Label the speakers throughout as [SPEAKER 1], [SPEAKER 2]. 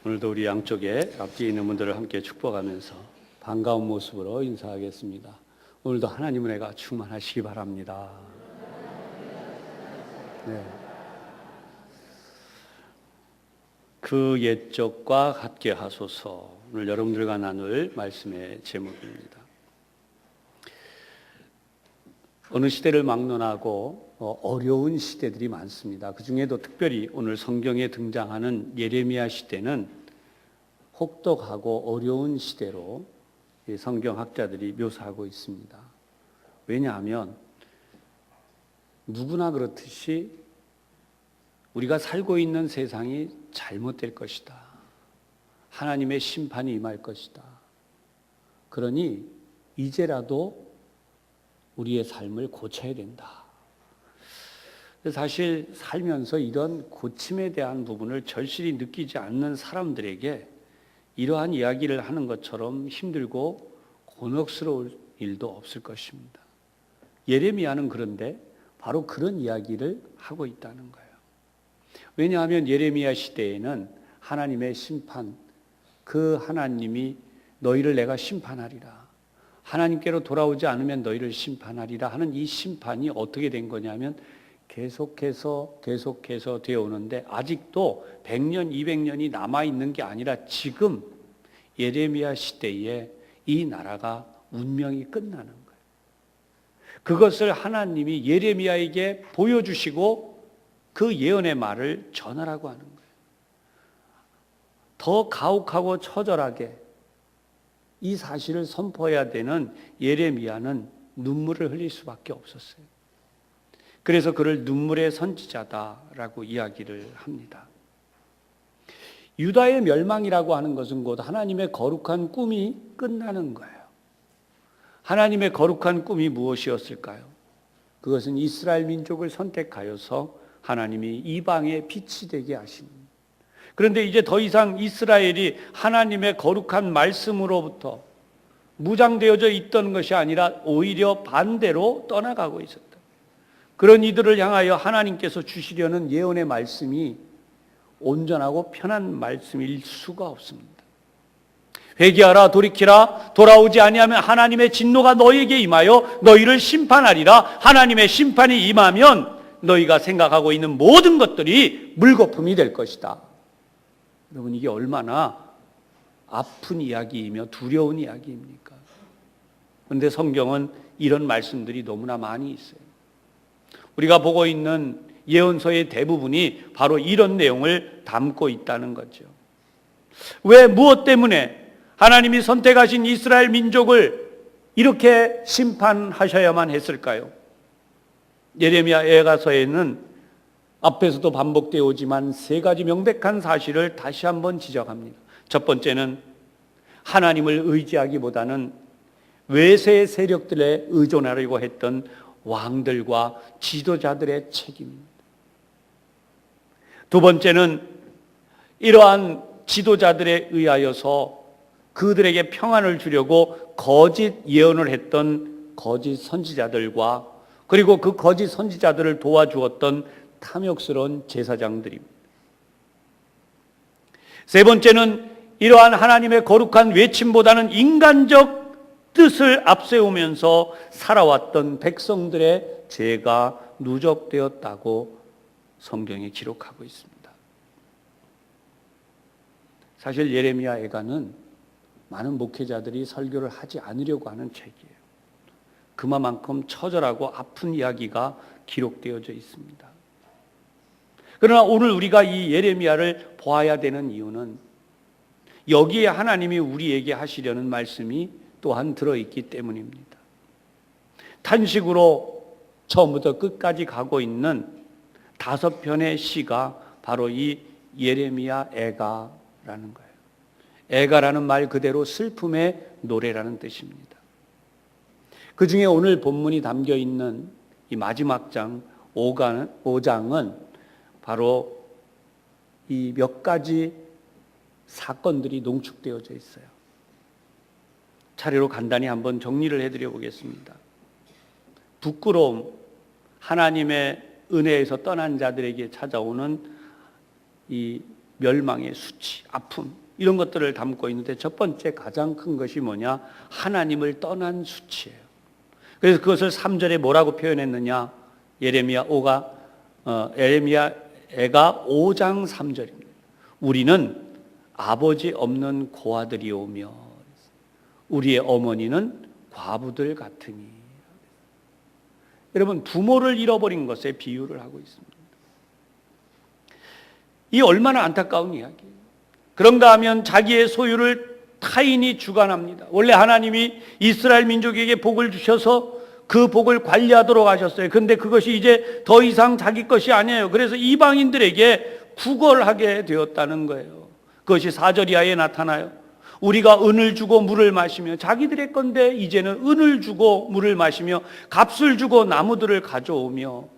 [SPEAKER 1] 오늘도 우리 양쪽에 앞뒤에 있는 분들을 함께 축복하면서 반가운 모습으로 인사하겠습니다. 오늘도 하나님 은혜가 충만하시기 바랍니다. 네. 그 옛적과 같게 하소서. 오늘 여러분들과 나눌 말씀의 제목입니다. 어느 시대를 막론하고 어려운 시대들이 많습니다. 그 중에도 특별히 오늘 성경에 등장하는 예레미야 시대는 혹독하고 어려운 시대로 성경학자들이 묘사하고 있습니다. 왜냐하면 누구나 그렇듯이 우리가 살고 있는 세상이 잘못될 것이다. 하나님의 심판이 임할 것이다. 그러니 이제라도 우리의 삶을 고쳐야 된다. 사실 살면서 이런 고침에 대한 부분을 절실히 느끼지 않는 사람들에게 이러한 이야기를 하는 것처럼 힘들고 곤혹스러울 일도 없을 것입니다. 예레미야는 그런데 바로 그런 이야기를 하고 있다는 거예요. 왜냐하면 예레미야 시대에는 하나님의 심판, 그 하나님이 너희를 내가 심판하리라, 하나님께로 돌아오지 않으면 너희를 심판하리라 하는 이 심판이 어떻게 된 거냐면 계속해서 되어 오는데 아직도 100년, 200년이 남아있는 게 아니라 지금 예레미야 시대에 이 나라가 운명이 끝나는 거예요. 그것을 하나님이 예레미야에게 보여주시고 그 예언의 말을 전하라고 하는 거예요. 더 가혹하고 처절하게 이 사실을 선포해야 되는 예레미야는 눈물을 흘릴 수밖에 없었어요. 그래서 그를 눈물의 선지자다라고 이야기를 합니다. 유다의 멸망이라고 하는 것은 곧 하나님의 거룩한 꿈이 끝나는 거예요. 하나님의 거룩한 꿈이 무엇이었을까요? 그것은 이스라엘 민족을 선택하여서 하나님이 이방의 빛이 되게 하시는. 그런데 이제 더 이상 이스라엘이 하나님의 거룩한 말씀으로부터 무장되어져 있던 것이 아니라 오히려 반대로 떠나가고 있었다. 그런 이들을 향하여 하나님께서 주시려는 예언의 말씀이 온전하고 편한 말씀일 수가 없습니다. 회개하라, 돌이키라, 돌아오지 아니하면 하나님의 진노가 너희에게 임하여 너희를 심판하리라. 하나님의 심판이 임하면 너희가 생각하고 있는 모든 것들이 물거품이 될 것이다. 여러분, 이게 얼마나 아픈 이야기이며 두려운 이야기입니까? 그런데 성경은 이런 말씀들이 너무나 많이 있어요. 우리가 보고 있는 예언서의 대부분이 바로 이런 내용을 담고 있다는 거죠. 왜, 무엇 때문에 하나님이 선택하신 이스라엘 민족을 이렇게 심판하셔야만 했을까요? 예레미야 예가서에는 앞에서도 반복되어 오지만 세 가지 명백한 사실을 다시 한번 지적합니다. 첫 번째는 하나님을 의지하기보다는 외세 세력들에 의존하려고 했던 왕들과 지도자들의 책임입니다. 두 번째는 이러한 지도자들에 의하여서 그들에게 평안을 주려고 거짓 예언을 했던 거짓 선지자들과 그리고 그 거짓 선지자들을 도와주었던 탐욕스러운 제사장들입니다. 세 번째는 이러한 하나님의 거룩한 외침보다는 인간적 뜻을 앞세우면서 살아왔던 백성들의 죄가 누적되었다고 성경에 기록하고 있습니다. 사실 예레미야 예가는 많은 목회자들이 설교를 하지 않으려고 하는 책이에요. 그만큼 처절하고 아픈 이야기가 기록되어져 있습니다. 그러나 오늘 우리가 이 예레미야를 보아야 되는 이유는 여기에 하나님이 우리에게 하시려는 말씀이 또한 들어있기 때문입니다. 탄식으로 처음부터 끝까지 가고 있는 5편의 시가 바로 이 예레미야 애가라는 거예요. 애가라는 말 그대로 슬픔의 노래라는 뜻입니다. 그 중에 오늘 본문이 담겨 있는 이 마지막 장 5장은 바로 이 몇 가지 사건들이 농축되어져 있어요. 차례로 간단히 한번 정리를 해드려 보겠습니다. 부끄러움, 하나님의 은혜에서 떠난 자들에게 찾아오는 이 멸망의 수치, 아픔 이런 것들을 담고 있는데 첫 번째 가장 큰 것이 뭐냐? 하나님을 떠난 수치예요. 그래서 그것을 3절에 뭐라고 표현했느냐? 예레미야가 5장 3절입니다. 우리는 아버지 없는 고아들이오며 우리의 어머니는 과부들 같으니. 여러분, 부모를 잃어버린 것에 비유를 하고 있습니다. 이 얼마나 안타까운 이야기예요. 그런가 하면 자기의 소유를 타인이 주관합니다. 원래 하나님이 이스라엘 민족에게 복을 주셔서 그 복을 관리하도록 하셨어요. 그런데 그것이 이제 더 이상 자기 것이 아니에요. 그래서 이방인들에게 구걸하게 되었다는 거예요. 그것이 4절 이하에 나타나요. 우리가 은을 주고 물을 마시며, 자기들의 건데 이제는 은을 주고 물을 마시며 값을 주고 나무들을 가져오며,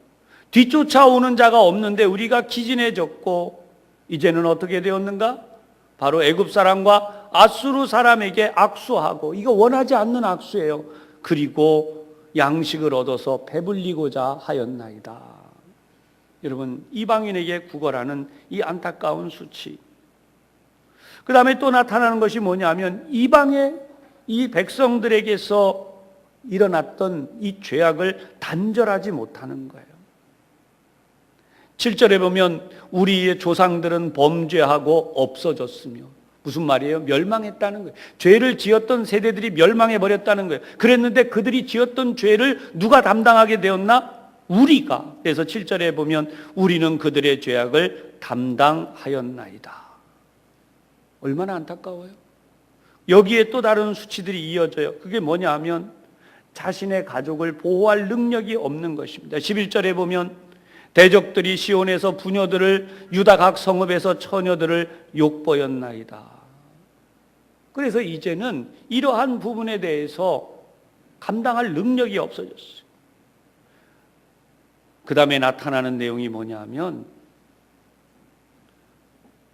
[SPEAKER 1] 뒤쫓아오는 자가 없는데 우리가 기진해졌고, 이제는 어떻게 되었는가? 바로 애굽 사람과 아수르 사람에게 악수하고, 이거 원하지 않는 악수예요. 그리고 양식을 얻어서 배불리고자 하였나이다. 여러분, 이방인에게 구걸하는 이 안타까운 수치. 그 다음에 또 나타나는 것이 뭐냐면, 이방의 이 백성들에게서 일어났던 이 죄악을 단절하지 못하는 거예요. 7절에 보면 우리의 조상들은 범죄하고 없어졌으며, 무슨 말이에요? 멸망했다는 거예요. 죄를 지었던 세대들이 멸망해버렸다는 거예요. 그랬는데 그들이 지었던 죄를 누가 담당하게 되었나? 우리가. 그래서 7절에 보면 우리는 그들의 죄악을 담당하였나이다. 얼마나 안타까워요. 여기에 또 다른 수치들이 이어져요. 그게 뭐냐 하면 자신의 가족을 보호할 능력이 없는 것입니다. 11절에 보면 대적들이 시온에서 부녀들을, 유다 각 성읍에서 처녀들을 욕보였나이다. 그래서 이제는 이러한 부분에 대해서 감당할 능력이 없어졌어요. 그 다음에 나타나는 내용이 뭐냐 하면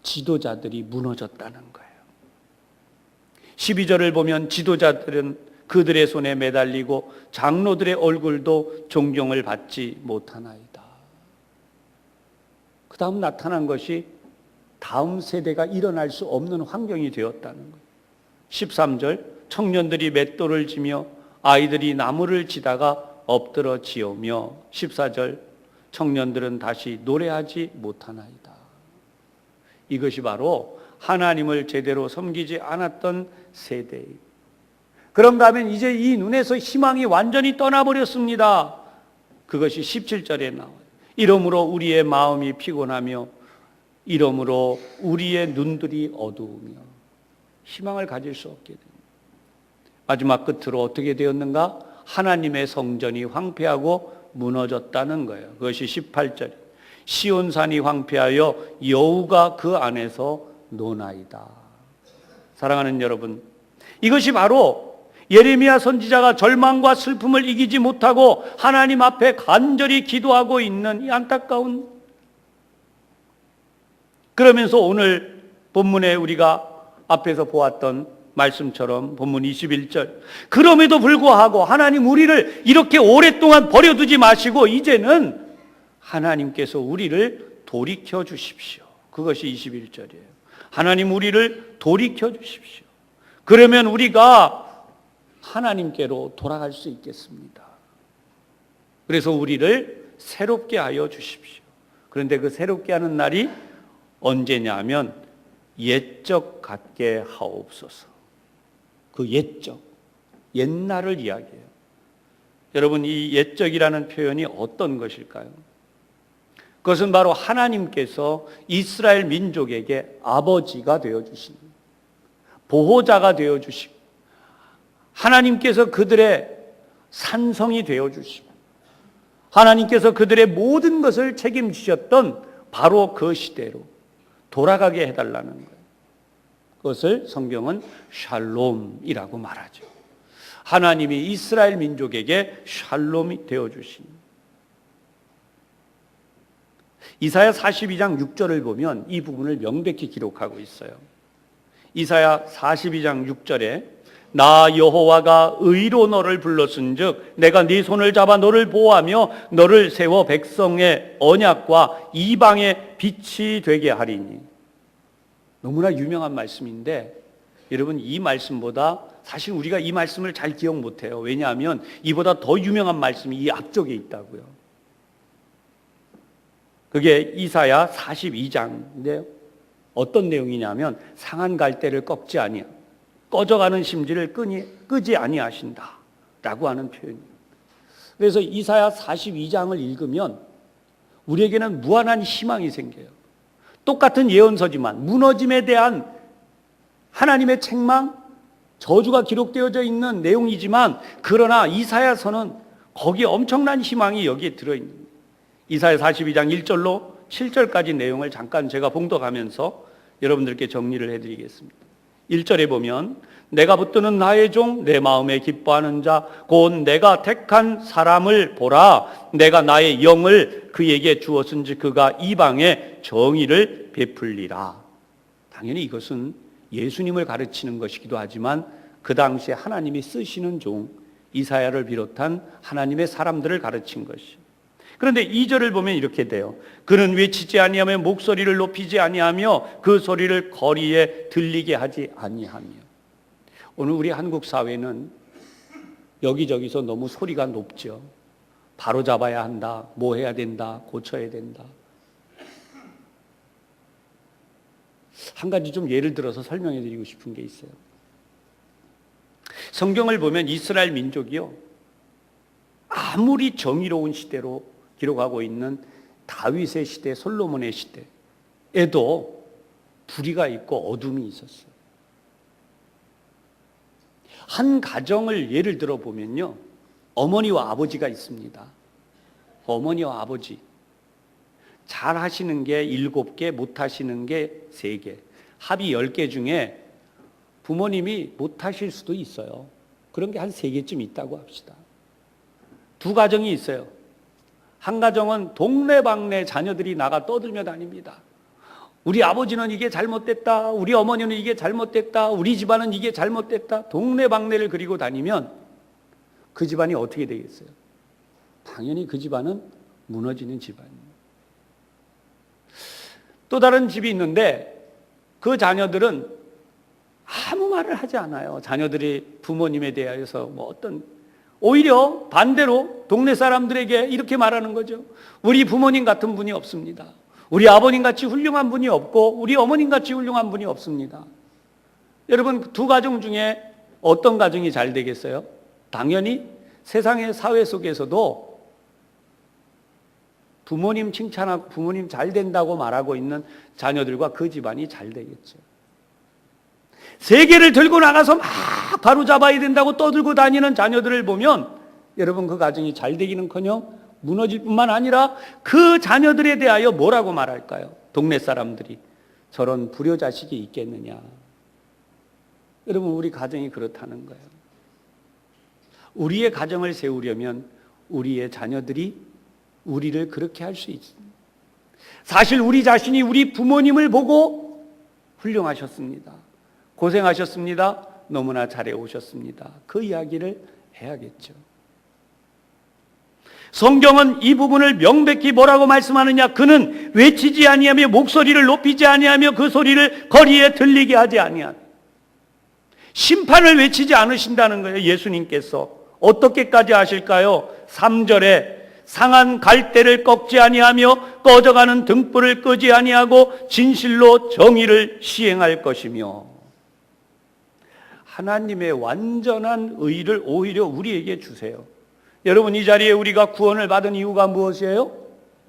[SPEAKER 1] 지도자들이 무너졌다는 거예요. 12절을 보면 지도자들은 그들의 손에 매달리고 장로들의 얼굴도 존경을 받지 못하나이다. 그 다음 나타난 것이 다음 세대가 일어날 수 없는 환경이 되었다는 거예요. 13절, 청년들이 맷돌을 지며 아이들이 나무를 지다가 엎드러 지으며, 14절, 청년들은 다시 노래하지 못하나이다. 이것이 바로 하나님을 제대로 섬기지 않았던 세대예요. 그런가 하면 이제 이 눈에서 희망이 완전히 떠나버렸습니다. 그것이 17절에 나와요. 이러므로 우리의 마음이 피곤하며 이러므로 우리의 눈들이 어두우며, 희망을 가질 수 없게 됩니다. 마지막 끝으로 어떻게 되었는가? 하나님의 성전이 황폐하고 무너졌다는 거예요. 그것이 18절. 시온산이 황폐하여 여우가 그 안에서 노나이다. 사랑하는 여러분, 이것이 바로 예레미야 선지자가 절망과 슬픔을 이기지 못하고 하나님 앞에 간절히 기도하고 있는 이 안타까운, 그러면서 오늘 본문에 우리가 앞에서 보았던 말씀처럼 본문 21절, 그럼에도 불구하고 하나님 우리를 이렇게 오랫동안 버려두지 마시고 이제는 하나님께서 우리를 돌이켜 주십시오. 그것이 21절이에요. 하나님 우리를 돌이켜 주십시오. 그러면 우리가 하나님께로 돌아갈 수 있겠습니다. 그래서 우리를 새롭게 하여 주십시오. 그런데 그 새롭게 하는 날이 언제냐 하면 옛적 같게 하옵소서. 그 옛적, 옛날을 이야기해요. 여러분, 이 옛적이라는 표현이 어떤 것일까요? 그것은 바로 하나님께서 이스라엘 민족에게 아버지가 되어주시는, 보호자가 되어주시고, 하나님께서 그들의 산성이 되어주시고, 하나님께서 그들의 모든 것을 책임지셨던 바로 그 시대로 돌아가게 해달라는 거예요. 그것을 성경은 샬롬이라고 말하죠. 하나님이 이스라엘 민족에게 샬롬이 되어주신. 이사야 42장 6절을 보면 이 부분을 명백히 기록하고 있어요. 이사야 42장 6절에 나 여호와가 의로 너를 불렀은즉 내가 네 손을 잡아 너를 보호하며 너를 세워 백성의 언약과 이방의 빛이 되게 하리니. 너무나 유명한 말씀인데 여러분 이 말씀보다 사실 우리가 이 말씀을 잘 기억 못해요. 왜냐하면 이보다 더 유명한 말씀이 이 앞쪽에 있다고요. 그게 이사야 42장인데요. 어떤 내용이냐면 상한 갈대를 꺾지 아니하 꺼져가는 심지를 끄지 아니하신다 라고 하는 표현이에요. 그래서 이사야 42장을 읽으면 우리에게는 무한한 희망이 생겨요. 똑같은 예언서지만 무너짐에 대한 하나님의 책망, 저주가 기록되어져 있는 내용이지만 그러나 이사야서는 거기에 엄청난 희망이 여기에 들어있는 거예요. 이사야 42장 1절로 7절까지 내용을 잠깐 제가 봉독하면서 여러분들께 정리를 해드리겠습니다. 1절에 보면 내가 붙드는 나의 종 내 마음에 기뻐하는 자 곧 내가 택한 사람을 보라. 내가 나의 영을 그에게 주었은지 그가 이방에 정의를 베풀리라. 당연히 이것은 예수님을 가르치는 것이기도 하지만 그 당시에 하나님이 쓰시는 종 이사야를 비롯한 하나님의 사람들을 가르친 것이. 그런데 2절을 보면 이렇게 돼요. 그는 외치지 아니하며 목소리를 높이지 아니하며 그 소리를 거리에 들리게 하지 아니하며. 오늘 우리 한국 사회는 여기저기서 너무 소리가 높죠. 바로 잡아야 한다, 뭐 해야 된다, 고쳐야 된다. 한 가지 좀 예를 들어서 설명해 드리고 싶은 게 있어요. 성경을 보면 이스라엘 민족이요, 아무리 정의로운 시대로 기록하고 있는 다윗의 시대, 솔로몬의 시대에도 불의가 있고 어둠이 있었어요. 한 가정을 예를 들어 보면요, 어머니와 아버지가 있습니다. 어머니와 아버지 잘 하시는 게 7개, 못 하시는 게 3개, 합이 10개 중에 부모님이 못 하실 수도 있어요. 그런 게 한 3개쯤 있다고 합시다. 두 가정이 있어요. 한 가정은 동네방네 자녀들이 나가 떠들며 다닙니다. 우리 아버지는 이게 잘못됐다, 우리 어머니는 이게 잘못됐다, 우리 집안은 이게 잘못됐다, 동네방네를 그리고 다니면 그 집안이 어떻게 되겠어요? 당연히 그 집안은 무너지는 집안이에요. 또 다른 집이 있는데 그 자녀들은 아무 말을 하지 않아요. 자녀들이 부모님에 대해서 오히려 반대로 동네 사람들에게 이렇게 말하는 거죠. 우리 부모님 같은 분이 없습니다. 우리 아버님 같이 훌륭한 분이 없고 우리 어머님 같이 훌륭한 분이 없습니다. 여러분, 두 가정 중에 어떤 가정이 잘 되겠어요? 당연히 세상의 사회 속에서도 부모님 칭찬하고 부모님 잘 된다고 말하고 있는 자녀들과 그 집안이 잘 되겠죠. 세계를 들고 나가서 막 바로 잡아야 된다고 떠들고 다니는 자녀들을 보면 여러분, 그 가정이 잘 되기는커녕 무너질 뿐만 아니라 그 자녀들에 대하여 뭐라고 말할까요? 동네 사람들이 저런 불효자식이 있겠느냐. 여러분, 우리 가정이 그렇다는 거예요. 우리의 가정을 세우려면 우리의 자녀들이 우리를 그렇게 할 수 있습니다. 사실 우리 자신이 우리 부모님을 보고 훌륭하셨습니다, 고생하셨습니다, 너무나 잘해 오셨습니다, 그 이야기를 해야겠죠. 성경은 이 부분을 명백히 뭐라고 말씀하느냐? 그는 외치지 아니하며 목소리를 높이지 아니하며 그 소리를 거리에 들리게 하지 아니하며. 심판을 외치지 않으신다는 거예요. 예수님께서 어떻게까지 하실까요? 3절에 상한 갈대를 꺾지 아니하며 꺼져가는 등불을 끄지 아니하고 진실로 정의를 시행할 것이며. 하나님의 완전한 의를 오히려 우리에게 주세요. 여러분, 이 자리에 우리가 구원을 받은 이유가 무엇이에요?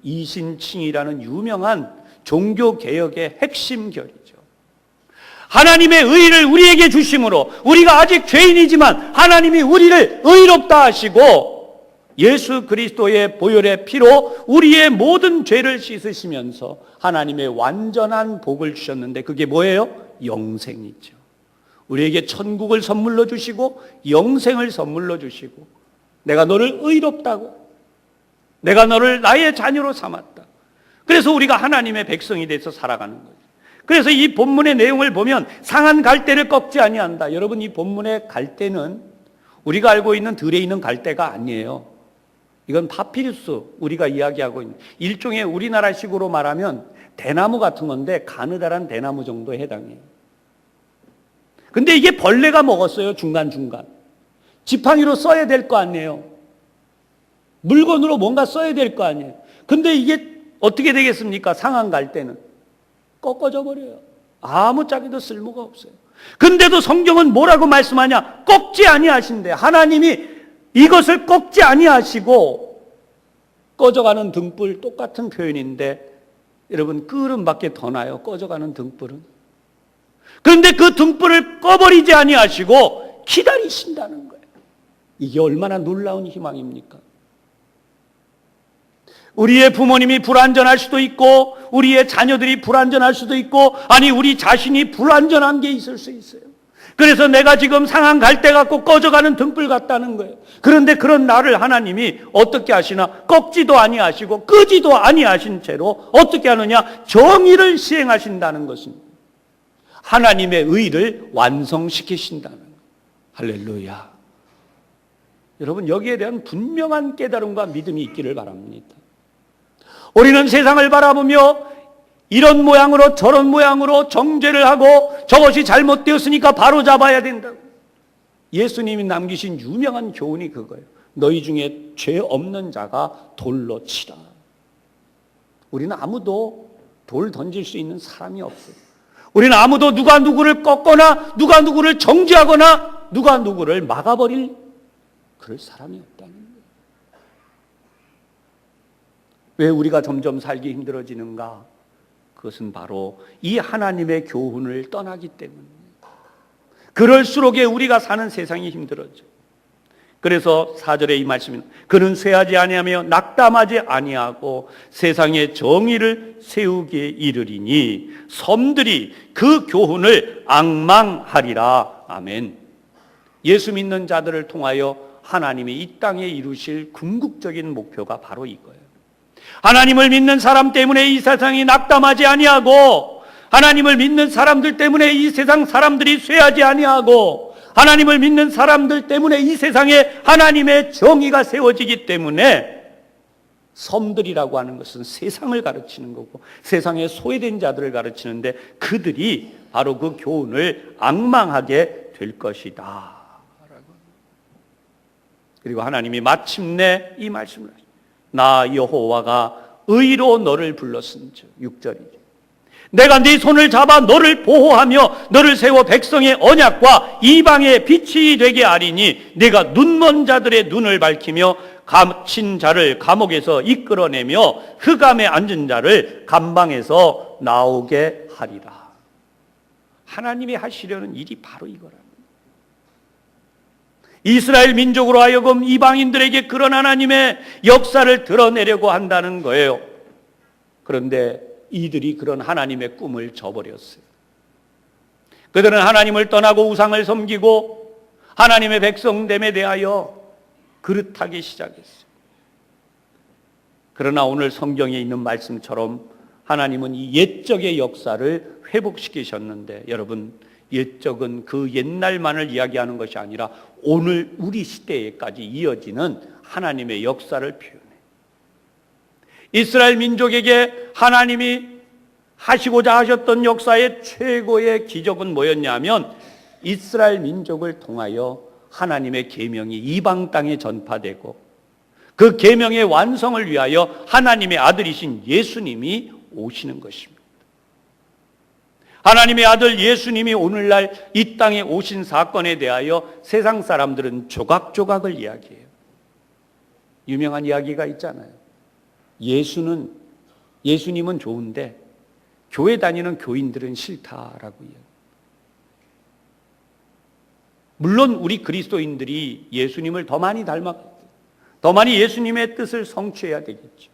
[SPEAKER 1] 이신칭이라는 유명한 종교개혁의 핵심 결이죠. 하나님의 의를 우리에게 주심으로 우리가 아직 죄인이지만 하나님이 우리를 의롭다 하시고 예수 그리스도의 보혈의 피로 우리의 모든 죄를 씻으시면서 하나님의 완전한 복을 주셨는데 그게 뭐예요? 영생이죠. 우리에게 천국을 선물로 주시고 영생을 선물로 주시고 내가 너를 의롭다고, 내가 너를 나의 자녀로 삼았다. 그래서 우리가 하나님의 백성이 돼서 살아가는 거예요. 그래서 이 본문의 내용을 보면 상한 갈대를 꺾지 아니한다. 여러분, 이 본문의 갈대는 우리가 알고 있는 들에 있는 갈대가 아니에요. 이건 파피루스, 우리가 이야기하고 있는 일종의 우리나라식으로 말하면 대나무 같은 건데 가느다란 대나무 정도에 해당해요. 근데 이게 벌레가 먹었어요. 중간중간. 지팡이로 써야 될 거 아니에요. 물건으로 뭔가 써야 될 거 아니에요. 근데 이게 어떻게 되겠습니까? 상한 갈 때는 꺾어져 버려요. 아무짝에도 쓸모가 없어요. 근데도 성경은 뭐라고 말씀하냐? 꺾지 아니하신대. 하나님이 이것을 꺾지 아니하시고 꺼져가는 등불, 똑같은 표현인데 여러분, 끓음밖에 더 나요. 꺼져가는 등불은. 그런데 그 등불을 꺼버리지 아니하시고 기다리신다는 거예요. 이게 얼마나 놀라운 희망입니까? 우리의 부모님이 불완전할 수도 있고, 우리의 자녀들이 불완전할 수도 있고, 아니 우리 자신이 불완전한 게 있을 수 있어요. 그래서 내가 지금 상한 갈대 같고 꺼져가는 등불 같다는 거예요. 그런데 그런 나를 하나님이 어떻게 하시나? 꺾지도 아니하시고 끄지도 아니하신 채로 어떻게 하느냐? 정의를 시행하신다는 것입니다. 하나님의 의를 완성시키신다는 거예요. 할렐루야. 여러분, 여기에 대한 분명한 깨달음과 믿음이 있기를 바랍니다. 우리는 세상을 바라보며 이런 모양으로 저런 모양으로 정죄를 하고 저것이 잘못되었으니까 바로 잡아야 된다고. 예수님이 남기신 유명한 교훈이 그거예요. 너희 중에 죄 없는 자가 돌로 치라. 우리는 아무도 돌 던질 수 있는 사람이 없어요. 우리는 아무도 누가 누구를 꺾거나 누가 누구를 정죄하거나 누가 누구를 막아버릴 그럴 사람이 없다는 거예요. 왜 우리가 점점 살기 힘들어지는가? 그것은 바로 이 하나님의 교훈을 떠나기 때문입니다. 그럴수록 우리가 사는 세상이 힘들어져. 그래서 4절에 이 말씀입니다. 그는 쇠하지 아니하며 낙담하지 아니하고 세상의 정의를 세우기에 이르리니 섬들이 그 교훈을 앙망하리라. 아멘. 예수 믿는 자들을 통하여 하나님이 이 땅에 이루실 궁극적인 목표가 바로 이거예요. 하나님을 믿는 사람 때문에 이 세상이 낙담하지 아니하고, 하나님을 믿는 사람들 때문에 이 세상 사람들이 쇠하지 아니하고, 하나님을 믿는 사람들 때문에 이 세상에 하나님의 정의가 세워지기 때문에 섬들이라고 하는 것은 세상을 가르치는 거고 세상에 소외된 자들을 가르치는데 그들이 바로 그 교훈을 앙망하게 될 것이다. 그리고 하나님이 마침내 이 말씀을 하십니다. 나 여호와가 의로 너를 불렀은즉, 6절이죠. 내가 네 손을 잡아 너를 보호하며 너를 세워 백성의 언약과 이방의 빛이 되게 하리니 네가 눈먼 자들의 눈을 밝히며 갇힌 자를 감옥에서 이끌어내며 흑암에 앉은 자를 감방에서 나오게 하리라. 하나님이 하시려는 일이 바로 이거랍니다. 이스라엘 민족으로 하여금 이방인들에게 그런 하나님의 역사를 드러내려고 한다는 거예요. 그런데 이들이 그런 하나님의 꿈을 저버렸어요. 그들은 하나님을 떠나고 우상을 섬기고 하나님의 백성됨에 대하여 그릇하기 시작했어요. 그러나 오늘 성경에 있는 말씀처럼 하나님은 이 옛적의 역사를 회복시키셨는데, 여러분, 옛적은 그 옛날만을 이야기하는 것이 아니라 오늘 우리 시대에까지 이어지는 하나님의 역사를 표현해요. 이스라엘 민족에게 하나님이 하시고자 하셨던 역사의 최고의 기적은 뭐였냐면, 이스라엘 민족을 통하여 하나님의 계명이 이방 땅에 전파되고 그 계명의 완성을 위하여 하나님의 아들이신 예수님이 오시는 것입니다. 하나님의 아들 예수님이 오늘날 이 땅에 오신 사건에 대하여 세상 사람들은 조각조각을 이야기해요. 유명한 이야기가 있잖아요. 예수님은 좋은데 교회 다니는 교인들은 싫다라고 이야기해요. 물론 우리 그리스도인들이 예수님을 더 많이 닮았겠죠. 더 많이 예수님의 뜻을 성취해야 되겠죠.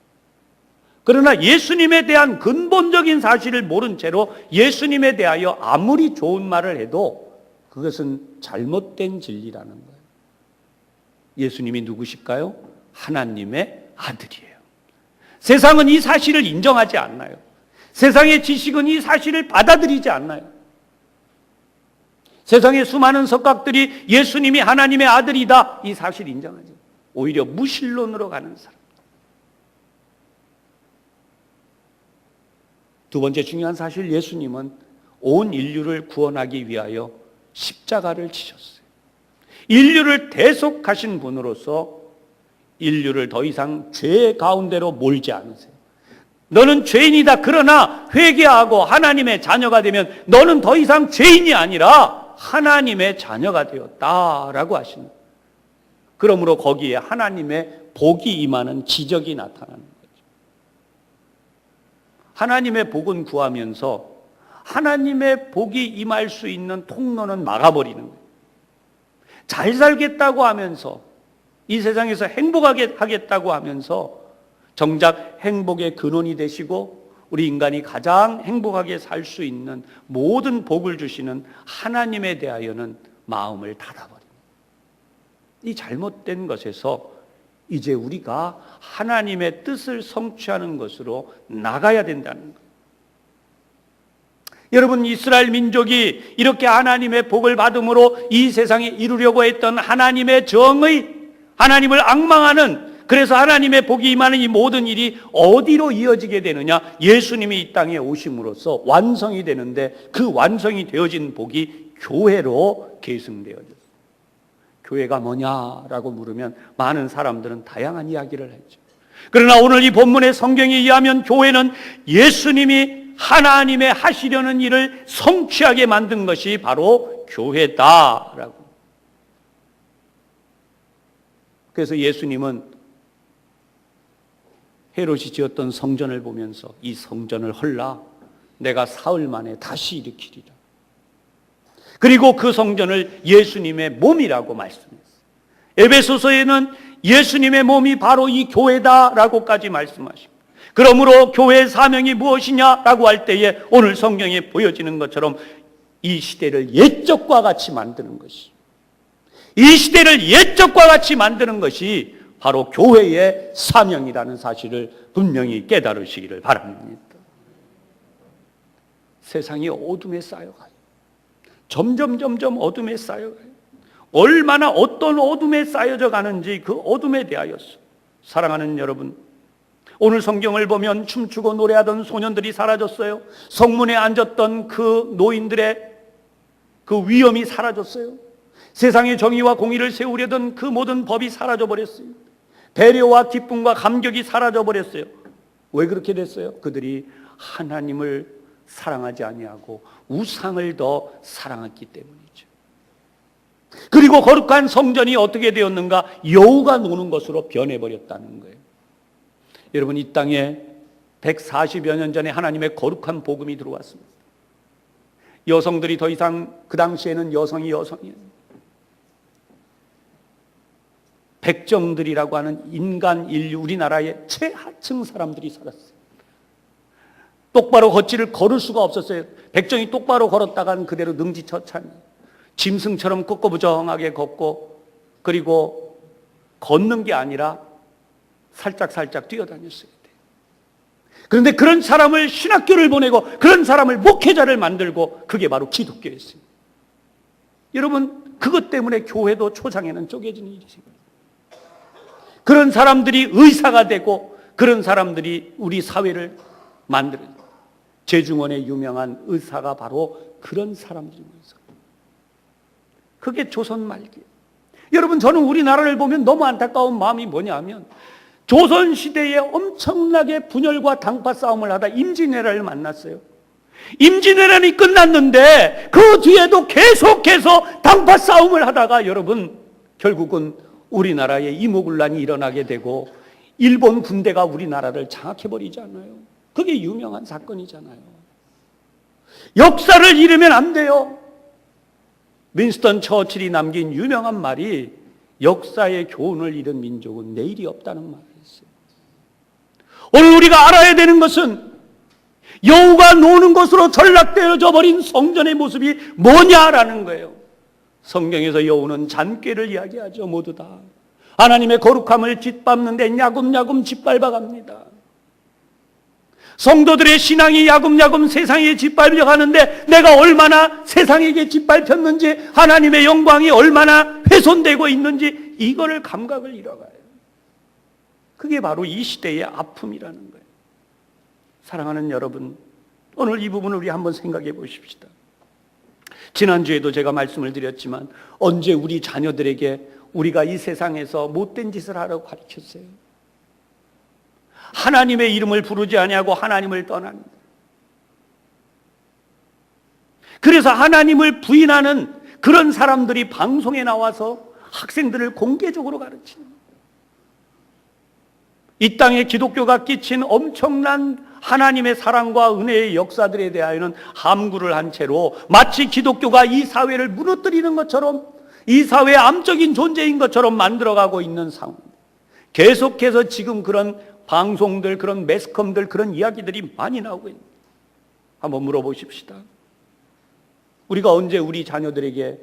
[SPEAKER 1] 그러나 예수님에 대한 근본적인 사실을 모른 채로 예수님에 대하여 아무리 좋은 말을 해도 그것은 잘못된 진리라는 거예요. 예수님이 누구실까요? 하나님의 아들이에요. 세상은 이 사실을 인정하지 않나요? 세상의 지식은 이 사실을 받아들이지 않나요? 세상의 수많은 석학들이 예수님이 하나님의 아들이다 이 사실을 인정하지, 오히려 무신론으로 가는 사람. 두 번째 중요한 사실, 예수님은 온 인류를 구원하기 위하여 십자가를 지셨어요. 인류를 대속하신 분으로서 인류를 더 이상 죄 가운데로 몰지 않으세요. 너는 죄인이다. 그러나 회개하고 하나님의 자녀가 되면 너는 더 이상 죄인이 아니라 하나님의 자녀가 되었다라고 하십니다. 그러므로 거기에 하나님의 복이 임하는 기적이 나타나는 거죠. 하나님의 복은 구하면서 하나님의 복이 임할 수 있는 통로는 막아버리는 거예요. 잘 살겠다고 하면서, 이 세상에서 행복하게 하겠다고 하면서 정작 행복의 근원이 되시고 우리 인간이 가장 행복하게 살 수 있는 모든 복을 주시는 하나님에 대하여는 마음을 닫아버립니다. 이 잘못된 것에서 이제 우리가 하나님의 뜻을 성취하는 것으로 나가야 된다는 것. 여러분, 이스라엘 민족이 이렇게 하나님의 복을 받음으로 이 세상에 이루려고 했던 하나님의 정의, 하나님을 앙망하는, 그래서 하나님의 복이 임하는 이 모든 일이 어디로 이어지게 되느냐? 예수님이 이 땅에 오심으로써 완성이 되는데, 그 완성이 되어진 복이 교회로 계승되어졌어요. 교회가 뭐냐라고 물으면 많은 사람들은 다양한 이야기를 했죠. 그러나 오늘 이 본문의 성경에 의하면 교회는 예수님이 하나님의 하시려는 일을 성취하게 만든 것이 바로 교회다라고. 그래서 예수님은 헤롯이 지었던 성전을 보면서 이 성전을 헐라 내가 사흘 만에 다시 일으키리라. 그리고 그 성전을 예수님의 몸이라고 말씀했어요. 에베소서에는 예수님의 몸이 바로 이 교회다라고까지 말씀하십니다. 그러므로 교회의 사명이 무엇이냐라고 할 때에 오늘 성경에 보여지는 것처럼 이 시대를 옛적과 같이 만드는 것이, 이 시대를 옛적과 같이 만드는 것이 바로 교회의 사명이라는 사실을 분명히 깨달으시기를 바랍니다. 세상이 어둠에 쌓여가요. 점점 어둠에 쌓여가요. 얼마나 어떤 어둠에 쌓여져 가는지 그 어둠에 대하여서, 사랑하는 여러분, 오늘 성경을 보면 춤추고 노래하던 소년들이 사라졌어요. 성문에 앉았던 그 노인들의 그 위엄이 사라졌어요. 세상의 정의와 공의를 세우려던 그 모든 법이 사라져버렸어요. 배려와 기쁨과 감격이 사라져버렸어요. 왜 그렇게 됐어요? 그들이 하나님을 사랑하지 아니하고 우상을 더 사랑했기 때문이죠. 그리고 거룩한 성전이 어떻게 되었는가? 여우가 노는 것으로 변해버렸다는 거예요. 여러분, 이 땅에 140여 년 전에 하나님의 거룩한 복음이 들어왔습니다. 여성들이 더 이상, 그 당시에는 여성이에요. 백정들이라고 하는 인간 인류, 우리나라의 최하층 사람들이 살았어요. 똑바로 걷지를 걸을 수가 없었어요. 백정이 똑바로 걸었다가는 그대로 능지처참히 짐승처럼 꺾어부정하게 걷고, 그리고 걷는 게 아니라 살짝 뛰어다녔어야 돼요. 그런데 그런 사람을 신학교를 보내고 그런 사람을 목회자를 만들고, 그게 바로 기독교였습니다. 여러분, 그것 때문에 교회도 초장에는 쪼개지는 일이십니다. 그런 사람들이 의사가 되고 그런 사람들이 우리 사회를 만들어요. 제중원의 유명한 의사가 바로 그런 사람들입니다. 그게 조선 말기예요. 여러분, 저는 우리나라를 보면 너무 안타까운 마음이 뭐냐면, 조선시대에 엄청나게 분열과 당파 싸움을 하다 임진왜란을 만났어요. 임진왜란이 끝났는데 그 뒤에도 계속해서 당파 싸움을 하다가 여러분, 결국은 우리나라에 이모군란이 일어나게 되고 일본 군대가 우리나라를 장악해버리잖아요. 그게 유명한 사건이잖아요. 역사를 잃으면 안 돼요. 윈스턴 처칠이 남긴 유명한 말이, 역사의 교훈을 잃은 민족은 내일이 없다는 말이었어요. 오늘 우리가 알아야 되는 것은 여우가 노는 것으로 전락되어져 버린 성전의 모습이 뭐냐라는 거예요. 성경에서 여우는 잔꾀를 이야기하죠. 모두 다 하나님의 거룩함을 짓밟는데 야금야금 짓밟아갑니다. 성도들의 신앙이 야금야금 세상에 짓밟혀 가는데 내가 얼마나 세상에게 짓밟혔는지, 하나님의 영광이 얼마나 훼손되고 있는지, 이거를 감각을 잃어가요. 그게 바로 이 시대의 아픔이라는 거예요. 사랑하는 여러분, 오늘 이 부분을 우리 한번 생각해 보십시다. 지난주에도 제가 말씀을 드렸지만 언제 우리 자녀들에게 우리가 이 세상에서 못된 짓을 하라고 가르쳤어요? 하나님의 이름을 부르지 아니하고 하나님을 떠납니다. 그래서 하나님을 부인하는 그런 사람들이 방송에 나와서 학생들을 공개적으로 가르치는, 이 땅에 기독교가 끼친 엄청난 하나님의 사랑과 은혜의 역사들에 대하여는 함구를 한 채로 마치 기독교가 이 사회를 무너뜨리는 것처럼, 이 사회의 암적인 존재인 것처럼 만들어가고 있는 상황. 계속해서 지금 그런 방송들, 그런 매스컴들, 그런 이야기들이 많이 나오고 있는. 한번 물어보십시다. 우리가 언제 우리 자녀들에게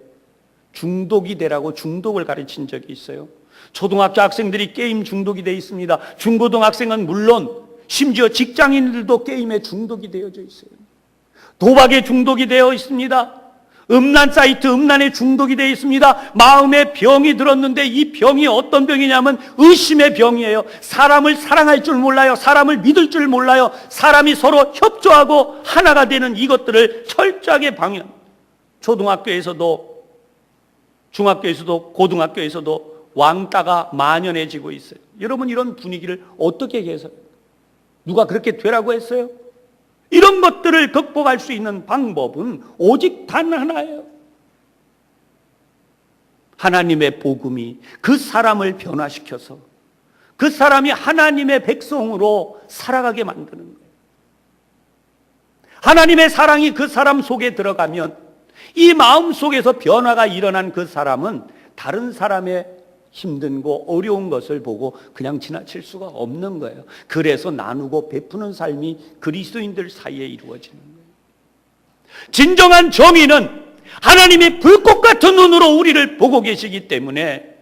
[SPEAKER 1] 중독이 되라고 중독을 가르친 적이 있어요? 초등학교 학생들이 게임 중독이 되어 있습니다. 중고등학생은 물론 심지어 직장인들도 게임에 중독이 되어져 있어요. 도박에 중독이 되어 있습니다. 음란 사이트, 음란에 중독이 되어 있습니다. 마음에 병이 들었는데 이 병이 어떤 병이냐면 의심의 병이에요. 사람을 사랑할 줄 몰라요. 사람을 믿을 줄 몰라요. 사람이 서로 협조하고 하나가 되는 이것들을 철저하게 방해합니다. 초등학교에서도 중학교에서도 고등학교에서도 왕따가 만연해지고 있어요. 여러분, 이런 분위기를 어떻게 해석해요? 누가 그렇게 되라고 했어요? 이런 것들을 극복할 수 있는 방법은 오직 단 하나예요. 하나님의 복음이 그 사람을 변화시켜서 그 사람이 하나님의 백성으로 살아가게 만드는 거예요. 하나님의 사랑이 그 사람 속에 들어가면 이 마음 속에서 변화가 일어난 그 사람은 다른 사람의 힘든 거, 어려운 것을 보고 그냥 지나칠 수가 없는 거예요. 그래서 나누고 베푸는 삶이 그리스도인들 사이에 이루어지는 거예요. 진정한 정의는 하나님이 불꽃 같은 눈으로 우리를 보고 계시기 때문에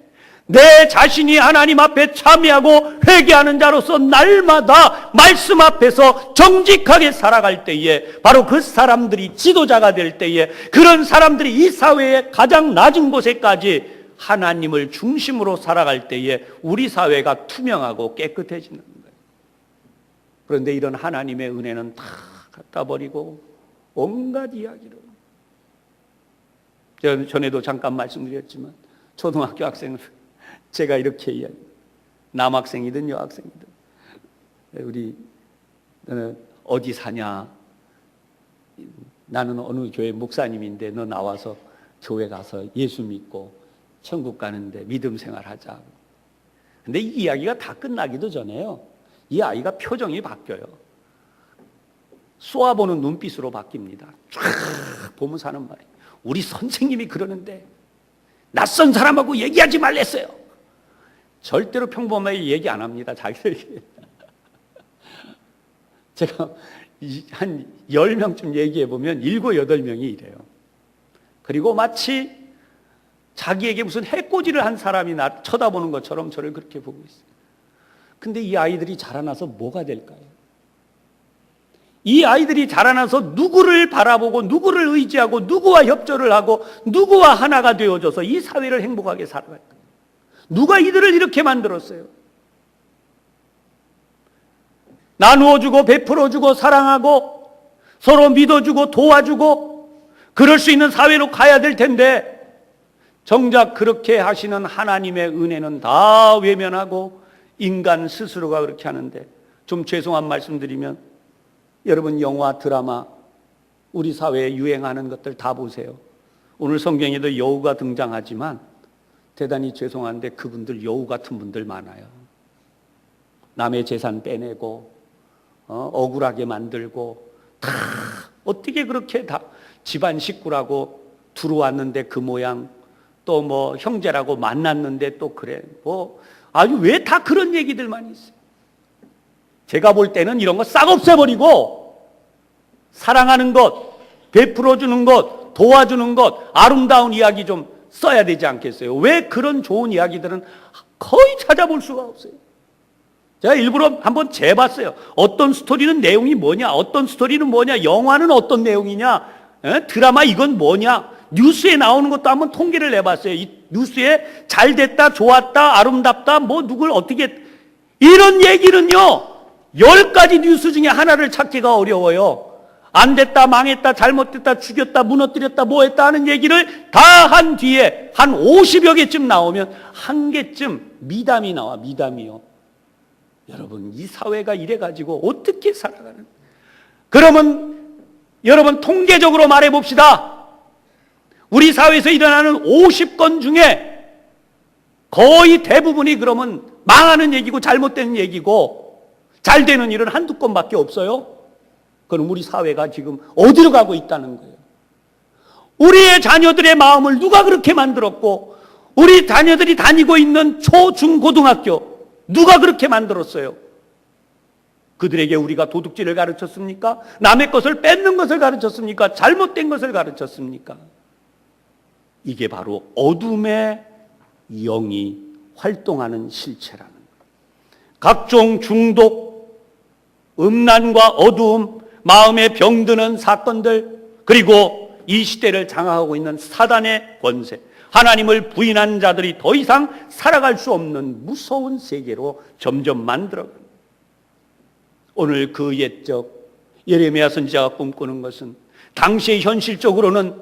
[SPEAKER 1] 내 자신이 하나님 앞에 참여하고 회개하는 자로서 날마다 말씀 앞에서 정직하게 살아갈 때에 바로 그 사람들이 지도자가 될 때에 그런 사람들이 이 사회의 가장 낮은 곳에까지 하나님을 중심으로 살아갈 때에 우리 사회가 투명하고 깨끗해지는 거예요. 그런데 이런 하나님의 은혜는 다 갖다 버리고 온갖 이야기로, 제가 전에도 잠깐 말씀드렸지만 초등학교 학생을 제가 이렇게 이야기해요. 남학생이든 여학생이든, 우리 너는 어디 사냐? 나는 어느 교회 목사님인데 너 나와서 교회 가서 예수 믿고 천국 가는데 믿음 생활하자. 근데 이 이야기가 다 끝나기도 전에요, 이 아이가 표정이 바뀌어요. 쏘아보는 눈빛으로 바뀝니다. 쫙 보면서 하는 말이, 우리 선생님이 그러는데 낯선 사람하고 얘기하지 말랬어요. 절대로 평범하게 얘기 안 합니다, 자기들이. 제가 한 10명쯤 얘기해보면 7, 8명이 이래요. 그리고 마치 자기에게 무슨 해코지를 한 사람이 나 쳐다보는 것처럼 저를 그렇게 보고 있어요. 근데 이 아이들이 자라나서 뭐가 될까요? 이 아이들이 자라나서 누구를 바라보고 누구를 의지하고 누구와 협조를 하고 누구와 하나가 되어져서 이 사회를 행복하게 살아갈까요? 누가 이들을 이렇게 만들었어요? 나누어주고 베풀어주고 사랑하고 서로 믿어주고 도와주고 그럴 수 있는 사회로 가야 될 텐데 정작 그렇게 하시는 하나님의 은혜는 다 외면하고 인간 스스로가 그렇게 하는데, 좀 죄송한 말씀드리면 여러분 영화, 드라마, 우리 사회에 유행하는 것들 다 보세요. 오늘 성경에도 여우가 등장하지만 대단히 죄송한데 그분들 여우 같은 분들 많아요. 남의 재산 빼내고 억울하게 만들고, 다 어떻게 그렇게 다 집안 식구라고 들어왔는데 그 모양, 또 뭐 형제라고 만났는데 또 그래, 뭐 아주 왜 다 그런 얘기들만 있어요. 제가 볼 때는 이런 거 싹 없애버리고 사랑하는 것, 베풀어주는 것, 도와주는 것, 아름다운 이야기 좀 써야 되지 않겠어요? 왜 그런 좋은 이야기들은 거의 찾아볼 수가 없어요? 제가 일부러 한번 재봤어요. 어떤 스토리는 내용이 뭐냐, 어떤 스토리는 뭐냐, 영화는 어떤 내용이냐, 드라마 이건 뭐냐, 뉴스에 나오는 것도 한번 통계를 내봤어요. 이 뉴스에 잘 됐다, 좋았다, 아름답다, 뭐 누굴 어떻게, 이런 얘기는요 10가지 뉴스 중에 하나를 찾기가 어려워요. 안 됐다, 망했다, 잘못됐다, 죽였다, 무너뜨렸다, 뭐 했다 하는 얘기를 다 한 뒤에 한 50여 개쯤 나오면 한 개쯤 미담이 나와. 미담이요. 여러분, 이 사회가 이래가지고 어떻게 살아가는? 그러면 여러분, 통계적으로 말해봅시다. 우리 사회에서 일어나는 50건 중에 거의 대부분이 그러면 망하는 얘기고 잘못된 얘기고, 잘 되는 일은 한두 건밖에 없어요. 그럼 우리 사회가 지금 어디로 가고 있다는 거예요. 우리의 자녀들의 마음을 누가 그렇게 만들었고, 우리 자녀들이 다니고 있는 초, 중, 고등학교 누가 그렇게 만들었어요? 그들에게 우리가 도둑질을 가르쳤습니까? 남의 것을 뺏는 것을 가르쳤습니까? 잘못된 것을 가르쳤습니까? 이게 바로 어둠의 영이 활동하는 실체라는 거예요. 각종 중독, 음란과 어두움, 마음에 병드는 사건들, 그리고 이 시대를 장악하고 있는 사단의 권세, 하나님을 부인한 자들이 더 이상 살아갈 수 없는 무서운 세계로 점점 만들어갑니다. 오늘 그 옛적 예레미야 선지자가 꿈꾸는 것은 당시에 현실적으로는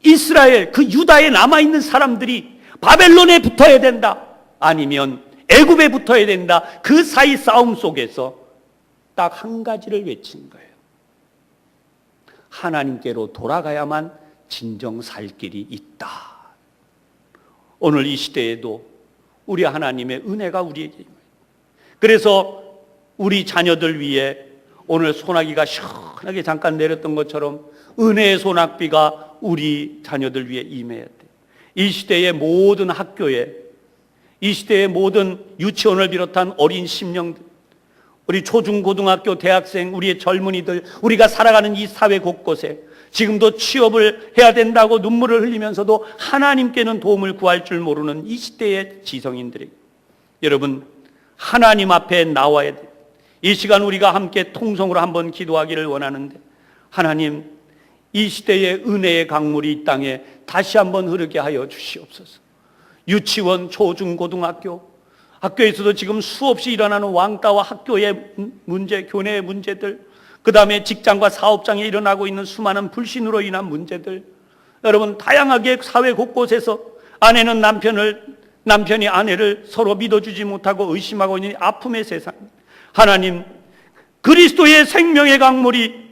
[SPEAKER 1] 이스라엘, 그 유다에 남아있는 사람들이 바벨론에 붙어야 된다, 아니면 애굽에 붙어야 된다, 그 사이 싸움 속에서 딱 한 가지를 외친 거예요. 하나님께로 돌아가야만 진정 살 길이 있다. 오늘 이 시대에도 우리 하나님의 은혜가 우리에게 임해요. 그래서 우리 자녀들 위해 오늘 소나기가 시원하게 잠깐 내렸던 것처럼 은혜의 소낙비가 우리 자녀들 위해 임해야 돼. 이 시대의 모든 학교에, 이 시대의 모든 유치원을 비롯한 어린 심령들, 우리 초중고등학교 대학생, 우리의 젊은이들, 우리가 살아가는 이 사회 곳곳에 지금도 취업을 해야 된다고 눈물을 흘리면서도 하나님께는 도움을 구할 줄 모르는 이 시대의 지성인들에게, 여러분, 하나님 앞에 나와야 돼. 이 시간 우리가 함께 통성으로 한번 기도하기를 원하는데, 하나님, 이 시대의 은혜의 강물이 이 땅에 다시 한번 흐르게 하여 주시옵소서. 유치원, 초중고등학교, 학교에서도 지금 수없이 일어나는 왕따와 학교의 문제, 교내의 문제들, 그 다음에 직장과 사업장에 일어나고 있는 수많은 불신으로 인한 문제들, 여러분, 다양하게 사회 곳곳에서 아내는 남편이 아내를 서로 믿어주지 못하고 의심하고 있는 아픔의 세상, 하나님, 그리스도의 생명의 강물이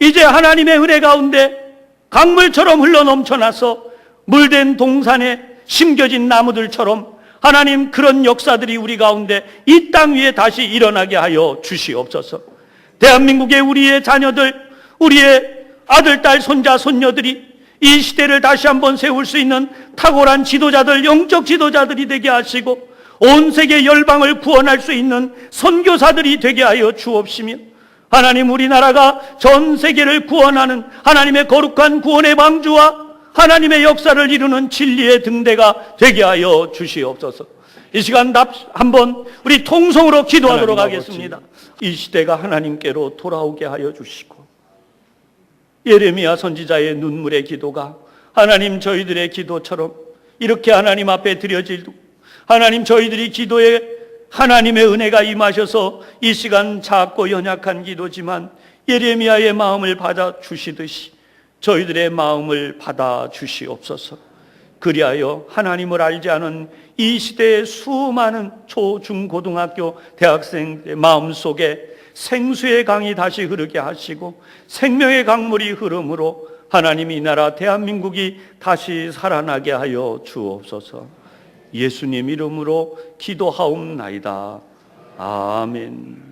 [SPEAKER 1] 이제 하나님의 은혜 가운데 강물처럼 흘러 넘쳐나서 물된 동산에 심겨진 나무들처럼 하나님, 그런 역사들이 우리 가운데 이 땅 위에 다시 일어나게 하여 주시옵소서. 대한민국의 우리의 자녀들, 우리의 아들, 딸, 손자, 손녀들이 이 시대를 다시 한번 세울 수 있는 탁월한 지도자들, 영적 지도자들이 되게 하시고 온 세계 열방을 구원할 수 있는 선교사들이 되게 하여 주옵시며, 하나님, 우리나라가 전 세계를 구원하는 하나님의 거룩한 구원의 방주와 하나님의 역사를 이루는 진리의 등대가 되게 하여 주시옵소서. 이 시간 한번 우리 통성으로 기도하도록 하겠습니다. 이 시대가 하나님께로 돌아오게 하여 주시고, 예레미야 선지자의 눈물의 기도가 하나님 저희들의 기도처럼 이렇게 하나님 앞에 드려지고, 하나님 저희들이 기도에 하나님의 은혜가 임하셔서 이 시간 작고 연약한 기도지만 예레미야의 마음을 받아 주시듯이 저희들의 마음을 받아 주시옵소서. 그리하여 하나님을 알지 않은 이 시대의 수많은 초, 중, 고등학교 대학생들의 마음속에 생수의 강이 다시 흐르게 하시고 생명의 강물이 흐름으로 하나님, 이 나라 대한민국이 다시 살아나게 하여 주옵소서. 예수님 이름으로 기도하옵나이다. 아멘.